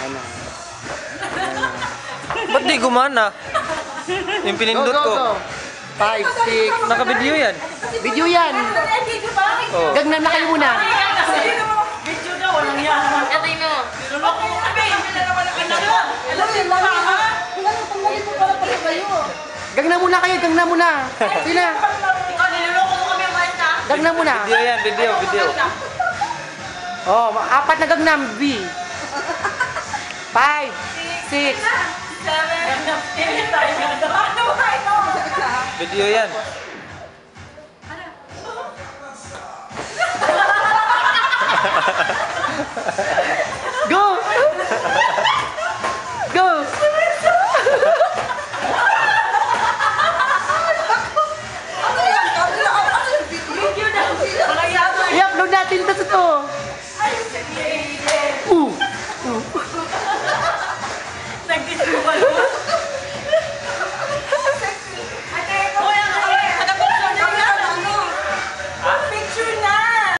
Ano? Ba't di gumana? Yung pinindot ko. 5, 6. Naka-video yan. Video yan. Oh. Gagnan na kayo muna. Video daw, walang yan naman. Ito yun o. Niloloko mo kami. Gagnan muna kayo, gagnan muna. Sina? Ikaw, niloloko mo kami, Mike, ha? Gagnan muna. Video yan, video. Oh, 4 na gagnan, B. 5, 6. 7. Video yan.